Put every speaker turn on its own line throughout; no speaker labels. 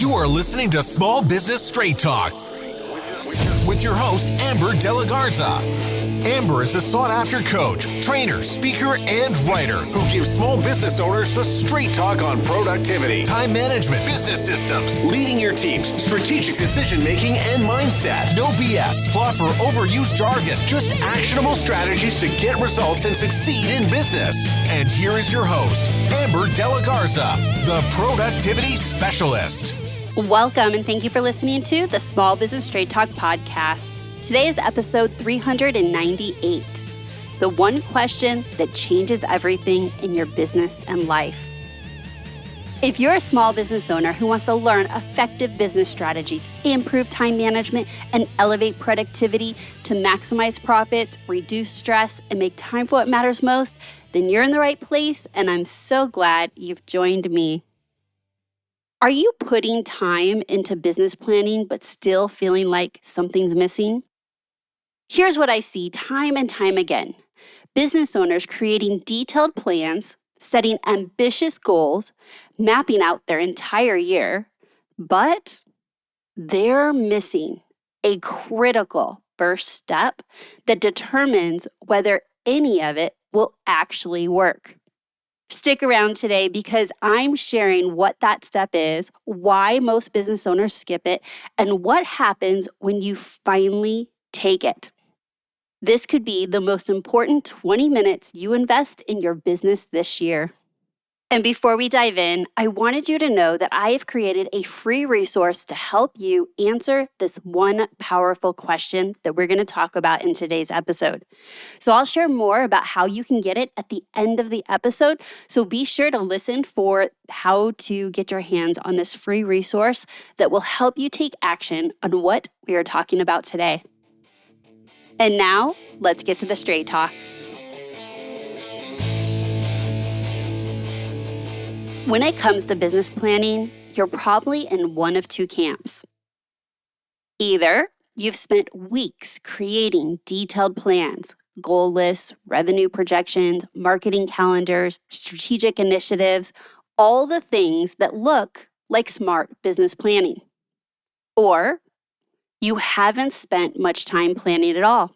You are listening to Small Business Straight Talk with your host, Amber De La Garza. Amber is a sought-after coach, trainer, speaker, and writer who gives small business owners the straight talk on productivity, time management, business systems, leading your teams, strategic decision-making, and mindset. No BS, fluff, or overused jargon. Just actionable strategies to get results and succeed in business. And here is your host, Amber De La Garza, the productivity specialist.
Welcome, and thank you for listening to the Small Business Straight Talk podcast. Today is episode 398, the one question that changes everything in your business and life. If you're a small business owner who wants to learn effective business strategies, improve time management, and elevate productivity to maximize profits, reduce stress, and make time for what matters most, then you're in the right place, and I'm so glad you've joined me. Are you putting time into business planning but still feeling like something's missing? Here's what I see time and time again. Business owners creating detailed plans, setting ambitious goals, mapping out their entire year, but they're missing a critical first step that determines whether any of it will actually work. Stick around today because I'm sharing what that step is, why most business owners skip it, and what happens when you finally take it. This could be the most important 20 minutes you invest in your business this year. And before we dive in, I wanted you to know that I have created a free resource to help you answer this one powerful question that we're going to talk about in today's episode. So I'll share more about how you can get it at the end of the episode. So be sure to listen for how to get your hands on this free resource that will help you take action on what we are talking about today. And now, let's get to the straight talk. When it comes to business planning, you're probably in one of two camps. Either you've spent weeks creating detailed plans, goal lists, revenue projections, marketing calendars, strategic initiatives, all the things that look like smart business planning. Or you haven't spent much time planning at all.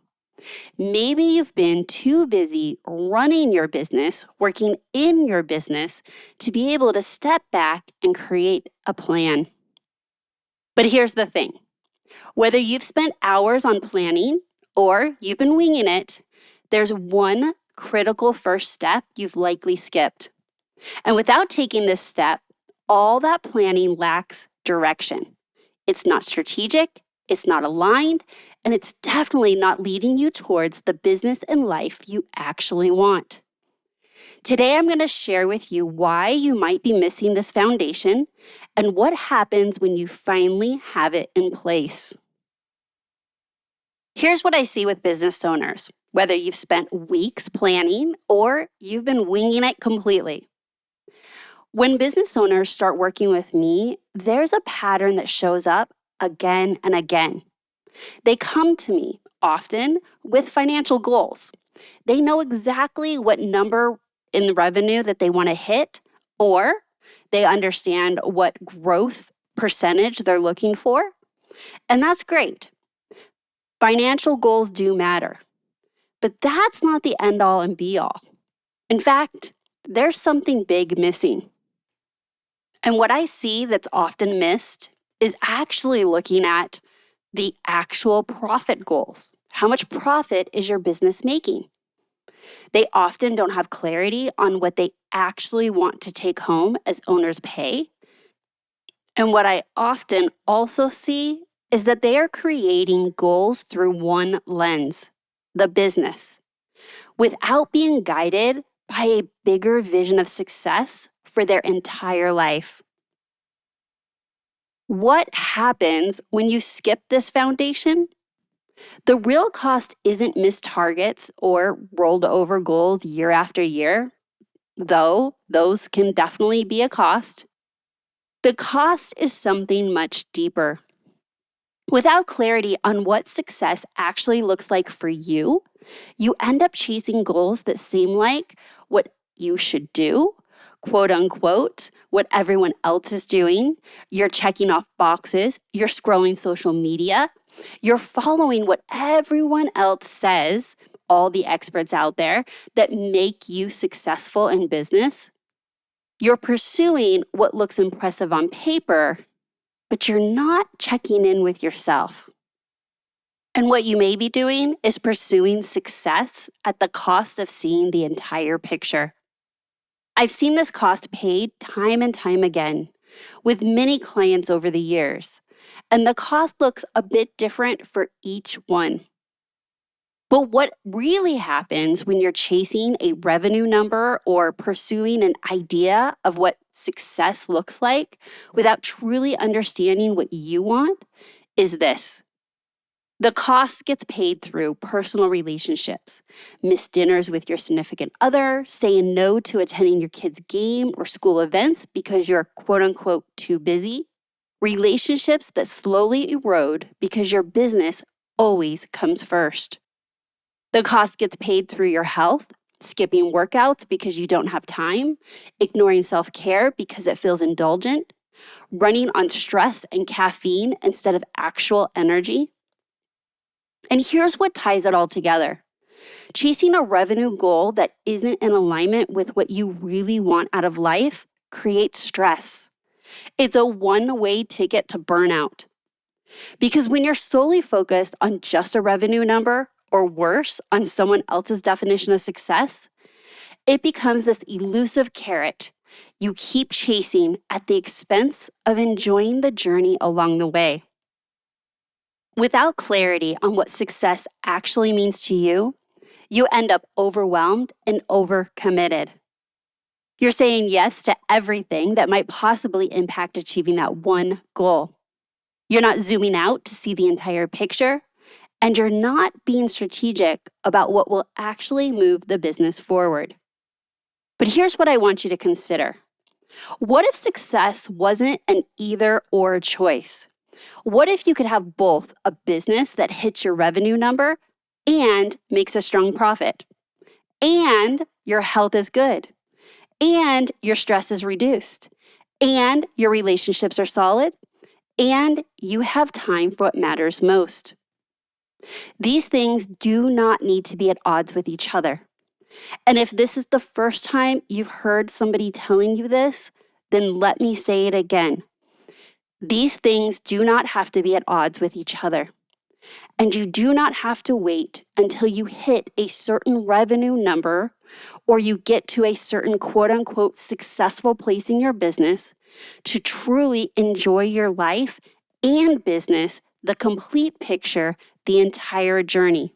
Maybe you've been too busy running your business, working in your business, to be able to step back and create a plan. But here's the thing. Whether you've spent hours on planning or you've been winging it, there's one critical first step you've likely skipped. And without taking this step, all that planning lacks direction. It's not strategic, it's not aligned, and it's definitely not leading you towards the business and life you actually want. Today, I'm going to share with you why you might be missing this foundation and what happens when you finally have it in place. Here's what I see with business owners, whether you've spent weeks planning or you've been winging it completely. When business owners start working with me, there's a pattern that shows up again and again. They come to me often with financial goals. They know exactly what number in the revenue that they want to hit, or they understand what growth percentage they're looking for. And that's great. Financial goals do matter, but that's not the end all and be all. In fact, there's something big missing. And what I see that's often missed is actually looking at the actual profit goals. How much profit is your business making? They often don't have clarity on what they actually want to take home as owners pay. And what I often also see is that they are creating goals through one lens, the business, without being guided by a bigger vision of success for their entire life. What happens when you skip this foundation? The real cost isn't missed targets or rolled over goals year after year, though those can definitely be a cost. The cost is something much deeper. Without clarity on what success actually looks like for you, you end up chasing goals that seem like what you should do, quote unquote, what everyone else is doing. You're checking off boxes. You're scrolling social media. You're following what everyone else says, all the experts out there that make you successful in business. You're pursuing what looks impressive on paper, but you're not checking in with yourself. And what you may be doing is pursuing success at the cost of seeing the entire picture. I've seen this cost paid time and time again with many clients over the years, and the cost looks a bit different for each one. But what really happens when you're chasing a revenue number or pursuing an idea of what success looks like without truly understanding what you want is this. The cost gets paid through personal relationships, missed dinners with your significant other, saying no to attending your kids' game or school events because you're quote unquote too busy, relationships that slowly erode because your business always comes first. The cost gets paid through your health, skipping workouts because you don't have time, ignoring self-care because it feels indulgent, running on stress and caffeine instead of actual energy. And here's what ties it all together. Chasing a revenue goal that isn't in alignment with what you really want out of life creates stress. It's a one-way ticket to burnout. Because when you're solely focused on just a revenue number, or worse, on someone else's definition of success, it becomes this elusive carrot you keep chasing at the expense of enjoying the journey along the way. Without clarity on what success actually means to you, you end up overwhelmed and overcommitted. You're saying yes to everything that might possibly impact achieving that one goal. You're not zooming out to see the entire picture, and you're not being strategic about what will actually move the business forward. But here's what I want you to consider. What if success wasn't an either-or choice? What if you could have both a business that hits your revenue number and makes a strong profit, and your health is good, and your stress is reduced, and your relationships are solid, and you have time for what matters most? These things do not need to be at odds with each other. And if this is the first time you've heard somebody telling you this, then let me say it again. These things do not have to be at odds with each other. And you do not have to wait until you hit a certain revenue number or you get to a certain quote unquote successful place in your business to truly enjoy your life and business, the complete picture, the entire journey.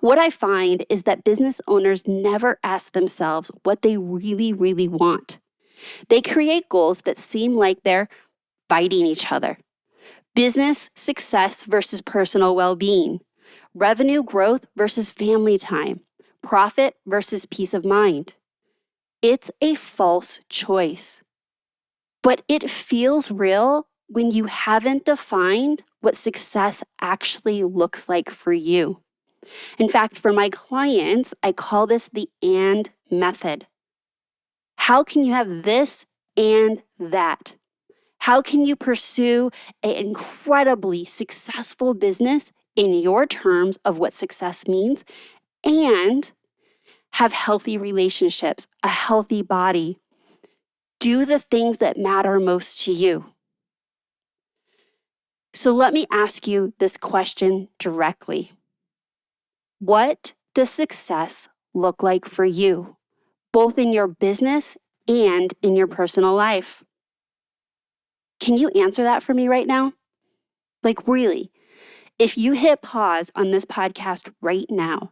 What I find is that business owners never ask themselves what they really, really want. They create goals that seem like they're fighting each other. Business success versus personal well-being. Revenue growth versus family time. Profit versus peace of mind. It's a false choice. But it feels real when you haven't defined what success actually looks like for you. In fact, for my clients, I call this the and method. How can you have this and that? How can you pursue an incredibly successful business in your terms of what success means and have healthy relationships, a healthy body, do the things that matter most to you? So let me ask you this question directly. What does success look like for you, both in your business and in your personal life? Can you answer that for me right now? Like really, if you hit pause on this podcast right now,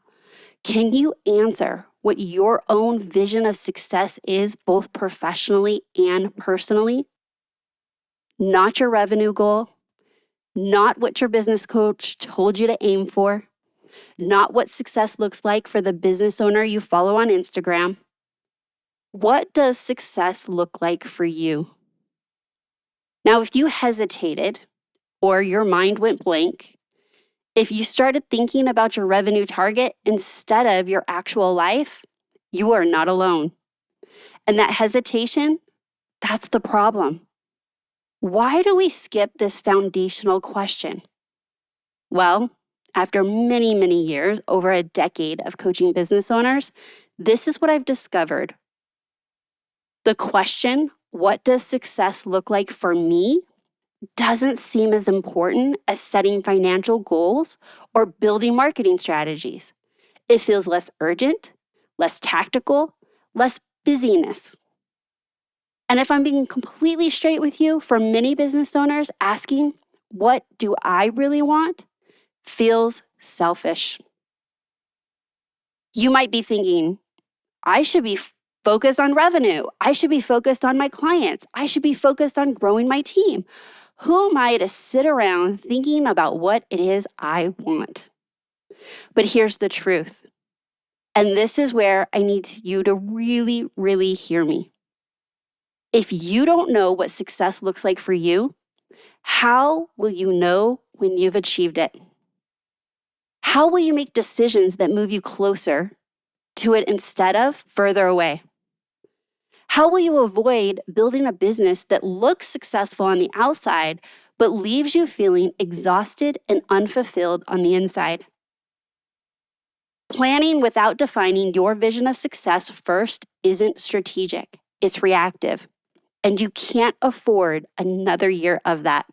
can you answer what your own vision of success is, both professionally and personally? Not your revenue goal, not what your business coach told you to aim for, not what success looks like for the business owner you follow on Instagram. What does success look like for you? Now, if you hesitated or your mind went blank, if you started thinking about your revenue target instead of your actual life, you are not alone. And that hesitation, that's the problem. Why do we skip this foundational question? Well, after many, many years, over a decade of coaching business owners, this is what I've discovered. The question, what does success look like for me, doesn't seem as important as setting financial goals or building marketing strategies. It feels less urgent, less tactical, less busyness. And if I'm being completely straight with you, for many business owners, asking, what do I really want, feels selfish. You might be thinking, I should be focused on revenue. I should be focused on my clients. I should be focused on growing my team. Who am I to sit around thinking about what it is I want? But here's the truth. And this is where I need you to really, really hear me. If you don't know what success looks like for you, how will you know when you've achieved it? How will you make decisions that move you closer to it instead of further away? How will you avoid building a business that looks successful on the outside, but leaves you feeling exhausted and unfulfilled on the inside? Planning without defining your vision of success first isn't strategic, it's reactive. And you can't afford another year of that.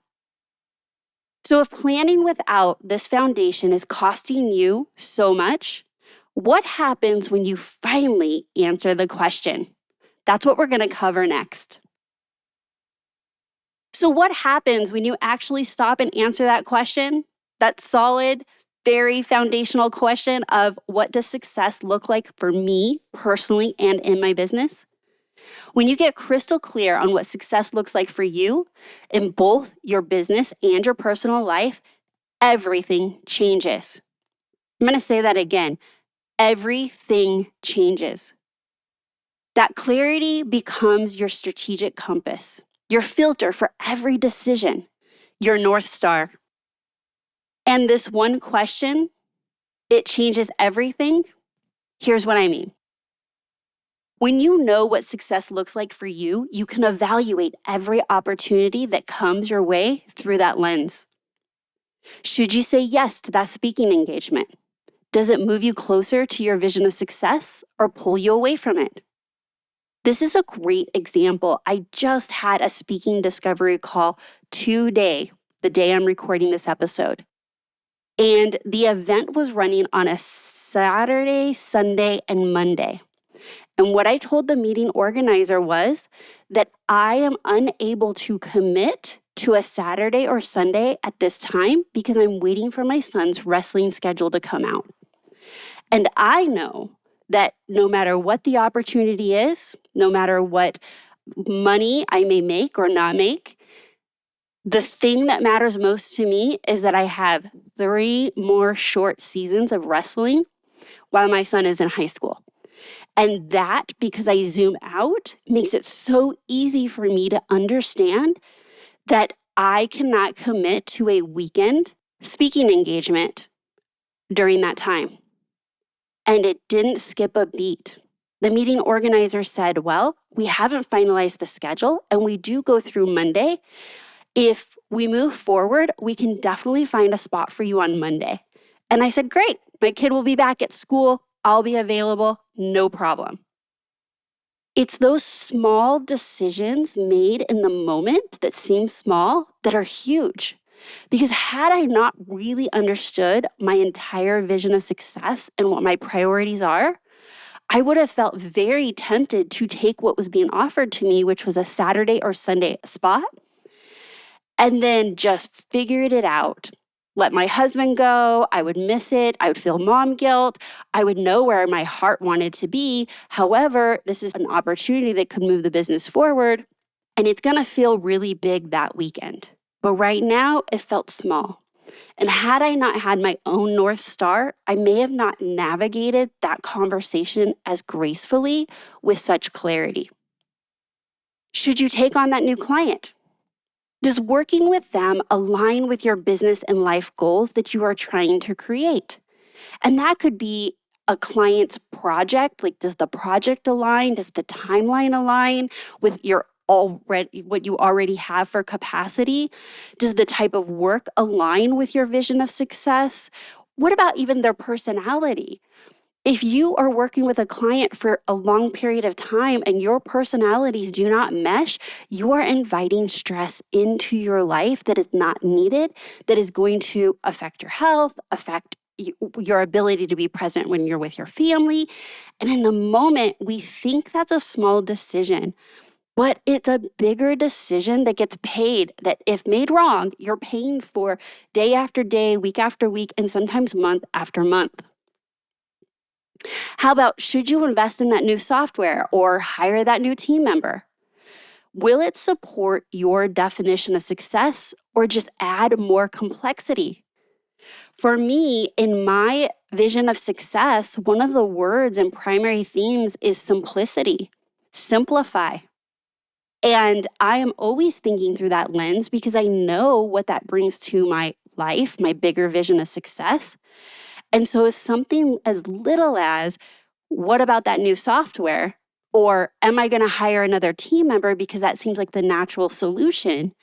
So if planning without this foundation is costing you so much, what happens when you finally answer the question? That's what we're going to cover next. So what happens when you actually stop and answer that question? That solid, very foundational question of what does success look like for me personally and in my business? When you get crystal clear on what success looks like for you in both your business and your personal life, everything changes. I'm going to say that again. Everything changes. That clarity becomes your strategic compass, your filter for every decision, your North Star. And this one question, it changes everything. Here's what I mean. When you know what success looks like for you, you can evaluate every opportunity that comes your way through that lens. Should you say yes to that speaking engagement? Does it move you closer to your vision of success or pull you away from it? This is a great example. I just had a speaking discovery call today, the day I'm recording this episode. And the event was running on a Saturday, Sunday, and Monday. And what I told the meeting organizer was that I am unable to commit to a Saturday or Sunday at this time because I'm waiting for my son's wrestling schedule to come out. And I know that no matter what the opportunity is, no matter what money I may make or not make, the thing that matters most to me is that I have 3 more short seasons of wrestling while my son is in high school. And that, because I zoom out, makes it so easy for me to understand that I cannot commit to a weekend speaking engagement during that time. And it didn't skip a beat. The meeting organizer said, well, we haven't finalized the schedule and we do go through Monday. If we move forward, we can definitely find a spot for you on Monday. And I said, great, my kid will be back at school. I'll be available, no problem. It's those small decisions made in the moment that seem small that are huge. Because had I not really understood my entire vision of success and what my priorities are, I would have felt very tempted to take what was being offered to me, which was a Saturday or Sunday spot, and then just figured it out. Let my husband go. I would miss it. I would feel mom guilt. I would know where my heart wanted to be. However, this is an opportunity that could move the business forward, and it's going to feel really big that weekend. But right now, it felt small. And had I not had my own North Star, I may have not navigated that conversation as gracefully with such clarity. Should you take on that new client? Does working with them align with your business and life goals that you are trying to create? And that could be a client's project? Like, does the project align? Does the timeline align with what you already have for capacity? Does the type of work align with your vision of success? What about even their personality? If you are working with a client for a long period of time and your personalities do not mesh, you are inviting stress into your life that is not needed, that is going to affect your health, affect your ability to be present when you're with your family. And in the moment, we think that's a small decision, but it's a bigger decision that gets paid, that if made wrong, you're paying for day after day, week after week, and sometimes month after month. How about, should you invest in that new software or hire that new team member? Will it support your definition of success or just add more complexity? For me, in my vision of success, one of the words and primary themes is simplicity. Simplify. And I am always thinking through that lens because I know what that brings to my life, my bigger vision of success. And so it's something as little as, what about that new software? Or am I going to hire another team member because that seems like the natural solution?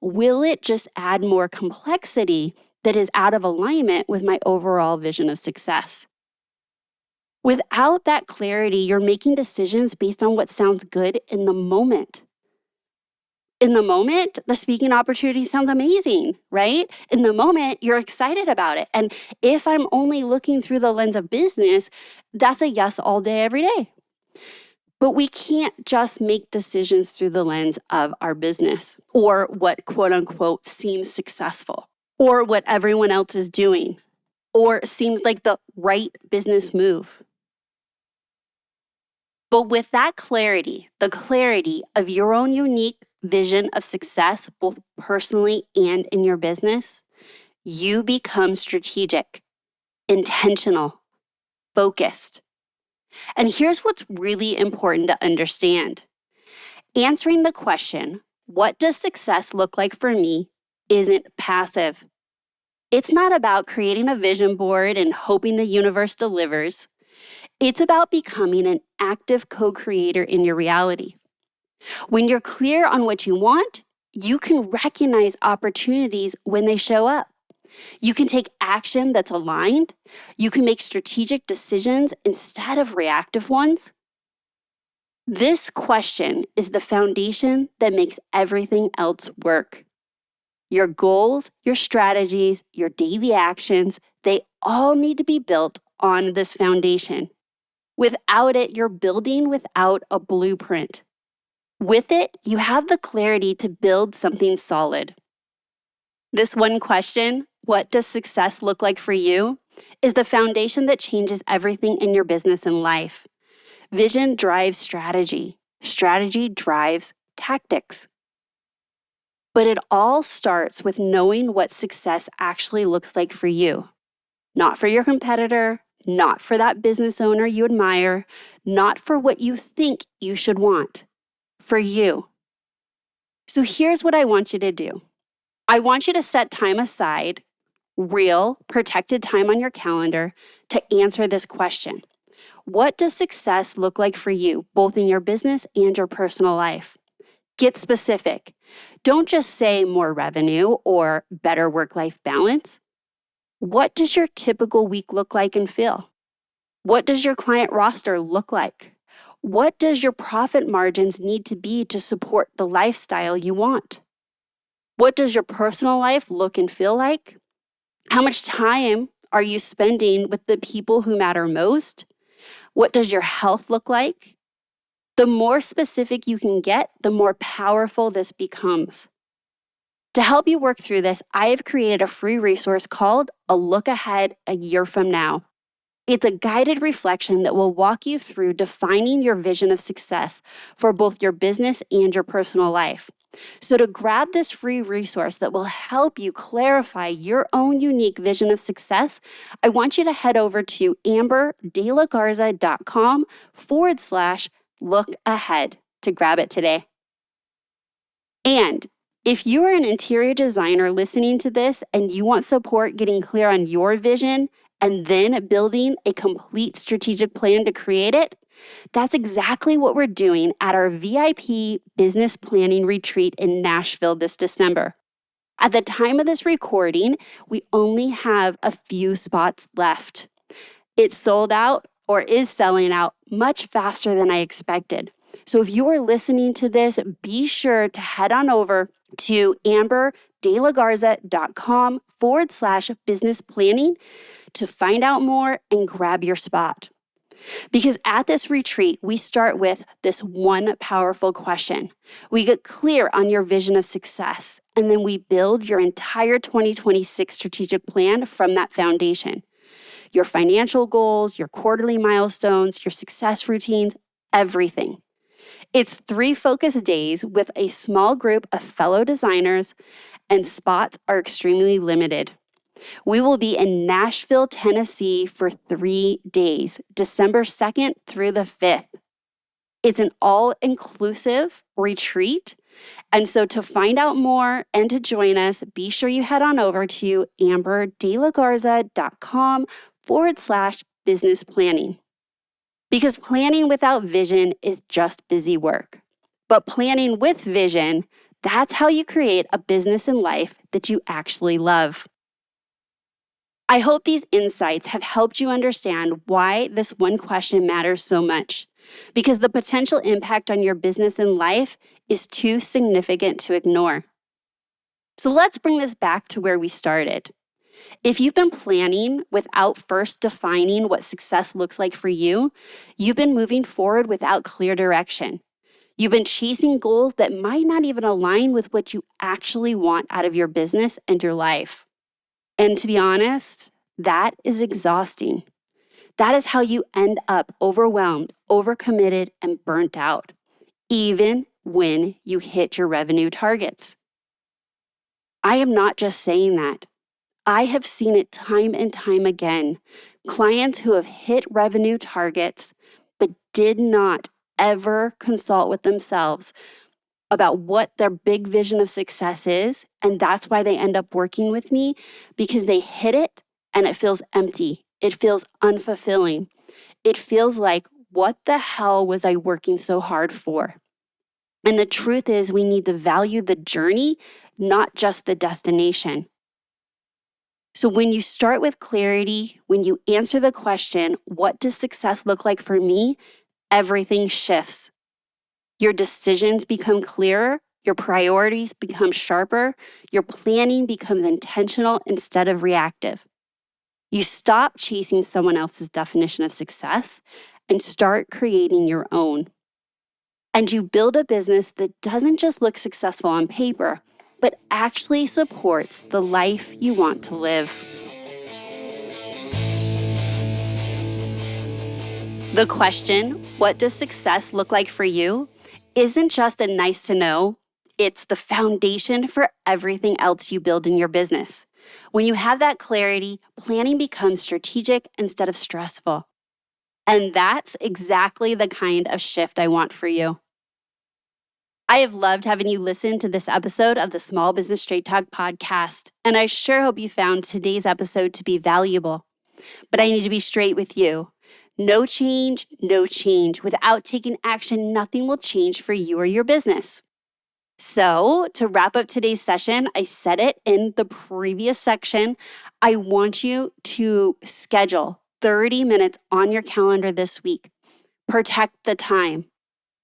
Will it just add more complexity that is out of alignment with my overall vision of success? Without that clarity, you're making decisions based on what sounds good in the moment. In the moment, the speaking opportunity sounds amazing, right? In the moment, you're excited about it. And if I'm only looking through the lens of business, that's a yes all day, every day. But we can't just make decisions through the lens of our business or what quote unquote seems successful or what everyone else is doing or seems like the right business move. But with that clarity, the clarity of your own unique vision of success, both personally and in your business, you become strategic, intentional, focused. And here's what's really important to understand. Answering the question, what does success look like for me, isn't passive. It's not about creating a vision board and hoping the universe delivers. It's about becoming an active co-creator in your reality. When you're clear on what you want, you can recognize opportunities when they show up. You can take action that's aligned. You can make strategic decisions instead of reactive ones. This question is the foundation that makes everything else work. Your goals, your strategies, your daily actions, they all need to be built on this foundation. Without it, you're building without a blueprint. With it, you have the clarity to build something solid. This one question, what does success look like for you, is the foundation that changes everything in your business and life. Vision drives strategy. Strategy drives tactics. But it all starts with knowing what success actually looks like for you. Not for your competitor, not for that business owner you admire, not for what you think you should want. For you. So here's what I want you to do. I want you to set time aside, real, protected time on your calendar to answer this question. What does success look like for you, both in your business and your personal life? Get specific. Don't just say more revenue or better work-life balance. What does your typical week look like and feel? What does your client roster look like? What does your profit margins need to be to support the lifestyle you want? What does your personal life look and feel like? How much time are you spending with the people who matter most? What does your health look like? The more specific you can get, the more powerful this becomes. To help you work through this, I have created a free resource called A Look Ahead a Year From Now. It's a guided reflection that will walk you through defining your vision of success for both your business and your personal life. So to grab this free resource that will help you clarify your own unique vision of success, I want you to head over to amberdelagarza.com/look ahead to grab it today. And if you're an interior designer listening to this and you want support getting clear on your vision and then building a complete strategic plan to create it? That's exactly what we're doing at our VIP business planning retreat in Nashville this December. At the time of this recording, we only have a few spots left. It's sold out or is selling out much faster than I expected. So if you are listening to this, be sure to head on over to amberdelagarza.com/business planning to find out more and grab your spot. Because at this retreat, we start with this one powerful question. We get clear on your vision of success, and then we build your entire 2026 strategic plan from that foundation. Your financial goals, your quarterly milestones, your success routines, everything. It's 3 focus days with a small group of fellow designers, and spots are extremely limited. We will be in Nashville, Tennessee for 3 days, December 2nd through the 5th. It's an all-inclusive retreat. And so to find out more and to join us, be sure you head on over to amberdelagarza.com/business planning. Because planning without vision is just busy work. But planning with vision, that's how you create a business and life that you actually love. I hope these insights have helped you understand why this one question matters so much, because the potential impact on your business and life is too significant to ignore. So let's bring this back to where we started. If you've been planning without first defining what success looks like for you, you've been moving forward without clear direction. You've been chasing goals that might not even align with what you actually want out of your business and your life. And to be honest, that is exhausting. That is how you end up overwhelmed, overcommitted, and burnt out, even when you hit your revenue targets. I am not just saying that. I have seen it time and time again. Clients who have hit revenue targets but did not ever consult with themselves about what their big vision of success is. And that's why they end up working with me, because they hit it and it feels empty. It feels unfulfilling. It feels like, what the hell was I working so hard for? And the truth is, we need to value the journey, not just the destination. So when you start with clarity, when you answer the question, what does success look like for me? Everything shifts. Your decisions become clearer, your priorities become sharper, your planning becomes intentional instead of reactive. You stop chasing someone else's definition of success and start creating your own. And you build a business that doesn't just look successful on paper, but actually supports the life you want to live. The question, what does success look like for you, isn't just a nice to know, it's the foundation for everything else you build in your business. When you have that clarity, planning becomes strategic instead of stressful. And that's exactly the kind of shift I want for you. I have loved having you listen to this episode of the Small Business Straight Talk podcast, and I sure hope you found today's episode to be valuable. But I need to be straight with you. No change, no change. Without taking action, nothing will change for you or your business. So, to wrap up today's session, I said it in the previous section, I want you to schedule 30 minutes on your calendar this week. Protect the time.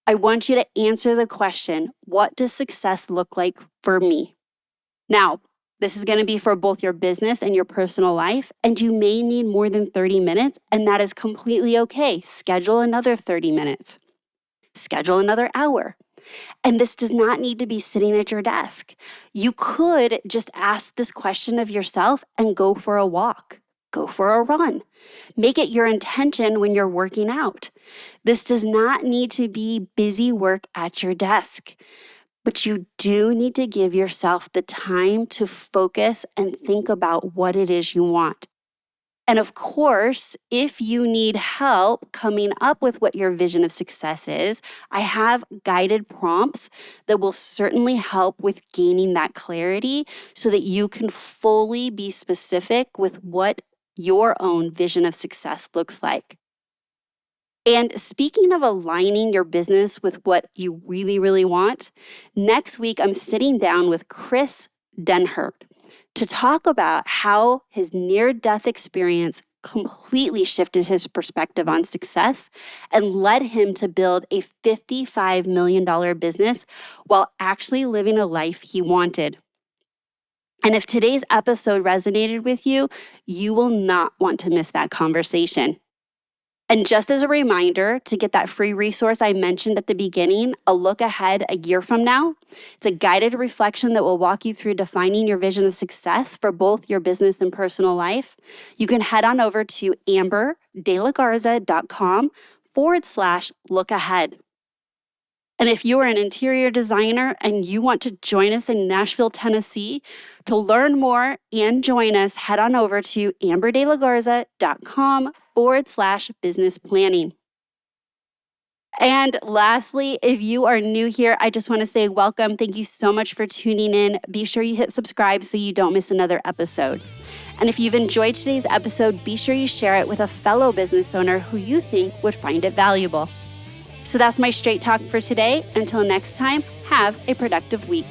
I want you to answer the question, what does success look like for me? Now, this is going to be for both your business and your personal life, and you may need more than 30 minutes, and that is completely okay. Schedule another 30 minutes. Schedule another hour. And this does not need to be sitting at your desk. You could just ask this question of yourself and go for a walk. Go for a run. Make it your intention when you're working out. This does not need to be busy work at your desk, but you do need to give yourself the time to focus and think about what it is you want. And of course, if you need help coming up with what your vision of success is, I have guided prompts that will certainly help with gaining that clarity so that you can fully be specific with what your own vision of success looks like. And speaking of aligning your business with what you really, really want, next week I'm sitting down with Chris Denhert to talk about how his near-death experience completely shifted his perspective on success and led him to build a $55 million business while actually living a life he wanted. And if today's episode resonated with you, you will not want to miss that conversation. And just as a reminder, to get that free resource I mentioned at the beginning, A Look Ahead a Year from Now, it's a guided reflection that will walk you through defining your vision of success for both your business and personal life. You can head on over to amberdelagarza.com/look ahead. And if you are an interior designer and you want to join us in Nashville, Tennessee, to learn more and join us, head on over to amberdelagarza.com/business planning. And lastly, if you are new here, I just want to say welcome. Thank you so much for tuning in. Be sure you hit subscribe so you don't miss another episode. And if you've enjoyed today's episode, be sure you share it with a fellow business owner who you think would find it valuable. So that's my straight talk for today. Until next time, have a productive week.